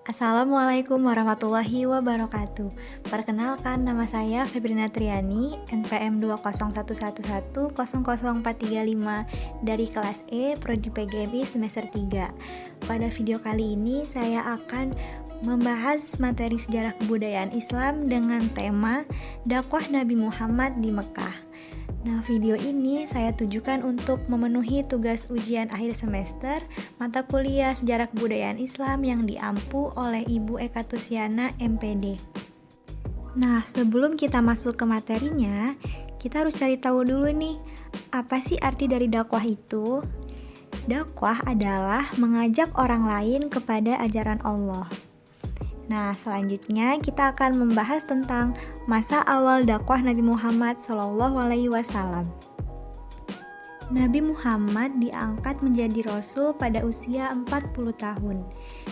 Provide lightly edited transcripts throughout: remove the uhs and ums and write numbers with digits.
Assalamualaikum warahmatullahi wabarakatuh. Perkenalkan, nama saya Febrina Triani, NPM 20111000435 dari kelas E, Prodi PGMI semester 3. Pada video kali ini saya akan membahas materi sejarah kebudayaan Islam dengan tema dakwah Nabi Muhammad di Mekah. Nah, video ini saya tujukan untuk memenuhi tugas ujian akhir semester mata kuliah Sejarah Kebudayaan Islam yang diampu oleh Ibu Eka Tusiana, MPD. Nah, sebelum kita masuk ke materinya, kita harus cari tahu dulu nih, apa sih arti dari dakwah itu? Dakwah adalah mengajak orang lain kepada ajaran Allah. Nah, selanjutnya kita akan membahas tentang masa awal dakwah Nabi Muhammad SAW. Nabi Muhammad diangkat menjadi Rasul pada usia 40 tahun.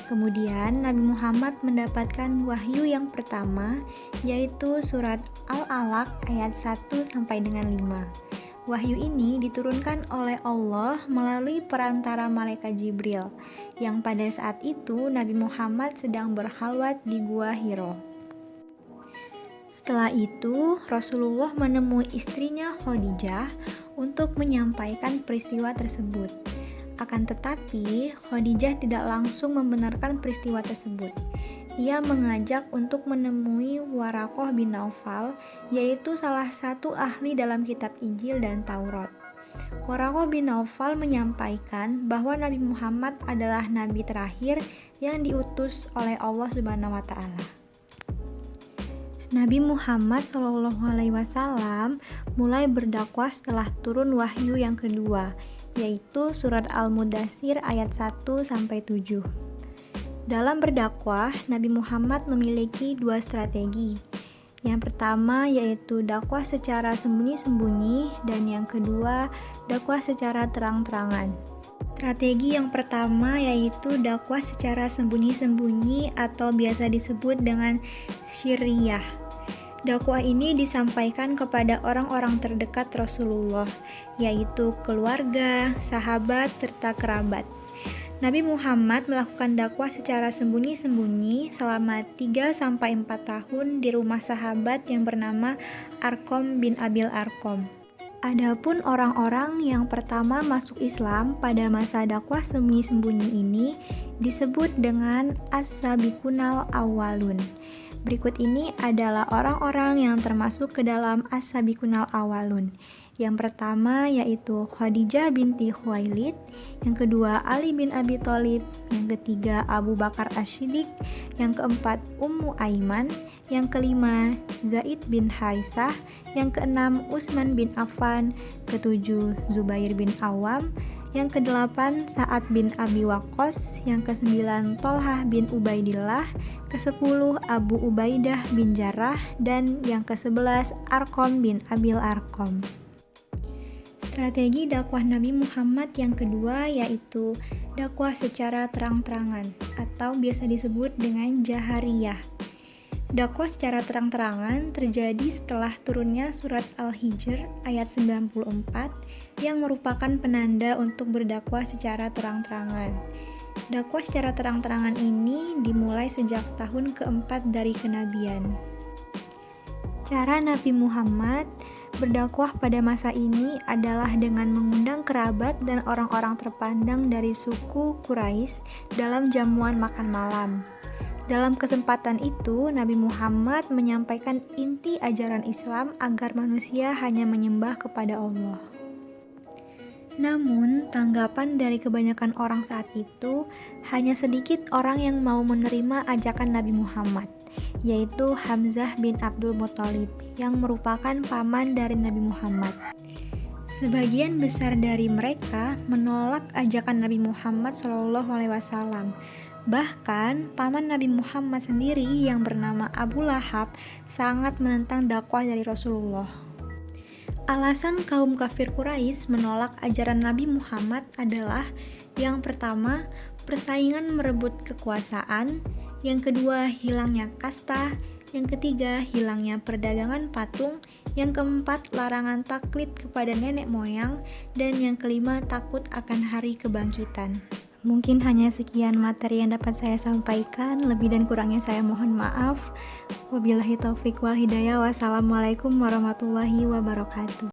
Kemudian Nabi Muhammad mendapatkan wahyu yang pertama, yaitu surat Al-Alaq ayat 1 sampai dengan 5. Wahyu ini diturunkan oleh Allah melalui perantara malaikat Jibril, yang pada saat itu Nabi Muhammad sedang berkhalwat di Gua Hiro. Setelah itu, Rasulullah menemui istrinya Khadijah untuk menyampaikan peristiwa tersebut. Akan tetapi, Khadijah tidak langsung membenarkan peristiwa tersebut. Ia mengajak untuk menemui Waraqah bin Naufal, yaitu salah satu ahli dalam kitab Injil dan Taurat. Waraqah bin Naufal menyampaikan bahwa Nabi Muhammad adalah nabi terakhir yang diutus oleh Allah Subhanahu wa taala. Nabi Muhammad SAW mulai berdakwah setelah turun wahyu yang kedua, yaitu surat Al-Mudaththir ayat 1 sampai 7. Dalam berdakwah, Nabi Muhammad memiliki dua strategi. Yang pertama yaitu dakwah secara sembunyi-sembunyi, dan yang kedua dakwah secara terang-terangan. Strategi yang pertama yaitu dakwah secara sembunyi-sembunyi atau biasa disebut dengan syirriyah. Dakwah ini disampaikan kepada orang-orang terdekat Rasulullah, yaitu keluarga, sahabat, serta kerabat. Nabi Muhammad melakukan dakwah secara sembunyi-sembunyi selama 3-4 tahun di rumah sahabat yang bernama Arqam bin Abil Arqam. Adapun orang-orang yang pertama masuk Islam pada masa dakwah sembunyi-sembunyi ini disebut dengan As-Sabiqunal Awwalun. Berikut ini adalah orang-orang yang termasuk ke dalam As-Sabiqunal Awwalun. Yang pertama yaitu Khadijah binti Khuwailid, yang kedua Ali bin Abi Thalib, yang ketiga Abu Bakar Asy-Shiddiq, yang keempat Ummu Aiman, yang kelima Zaid bin Harisah, yang keenam Utsman bin Affan, ketujuh Zubair bin Awam, yang kedelapan Sa'ad bin Abi Waqqas, yang kesembilan Thalhah bin Ubaidillah, kesepuluh Abu Ubaidah bin Jarrah, dan yang ke-11 Arqam bin Abil Arqam. Strategi dakwah Nabi Muhammad yang kedua yaitu dakwah secara terang-terangan atau biasa disebut dengan jahariyah. Dakwah secara terang-terangan terjadi setelah turunnya surat Al-Hijr ayat 94 yang merupakan penanda untuk berdakwah secara terang-terangan. Dakwah secara terang-terangan ini dimulai sejak tahun keempat dari kenabian. Cara Nabi Muhammad berdakwah pada masa ini adalah dengan mengundang kerabat dan orang-orang terpandang dari suku Quraisy dalam jamuan makan malam. Dalam kesempatan itu, Nabi Muhammad menyampaikan inti ajaran Islam agar manusia hanya menyembah kepada Allah. Namun, tanggapan dari kebanyakan orang saat itu, hanya sedikit orang yang mau menerima ajakan Nabi Muhammad, yaitu Hamzah bin Abdul Muthalib, yang merupakan paman dari Nabi Muhammad. Sebagian besar dari mereka menolak ajakan Nabi Muhammad SAW. Bahkan, paman Nabi Muhammad sendiri yang bernama Abu Lahab sangat menentang dakwah dari Rasulullah. Alasan kaum kafir Quraisy menolak ajaran Nabi Muhammad adalah yang pertama, persaingan merebut kekuasaan, yang kedua, hilangnya kasta, yang ketiga, hilangnya perdagangan patung, yang keempat, larangan taklid kepada nenek moyang, dan yang kelima, takut akan hari kebangkitan. Mungkin hanya sekian materi yang dapat saya sampaikan. Lebih dan kurangnya saya mohon maaf. Wabillahi taufik wal hidayah. Wassalamualaikum warahmatullahi wabarakatuh.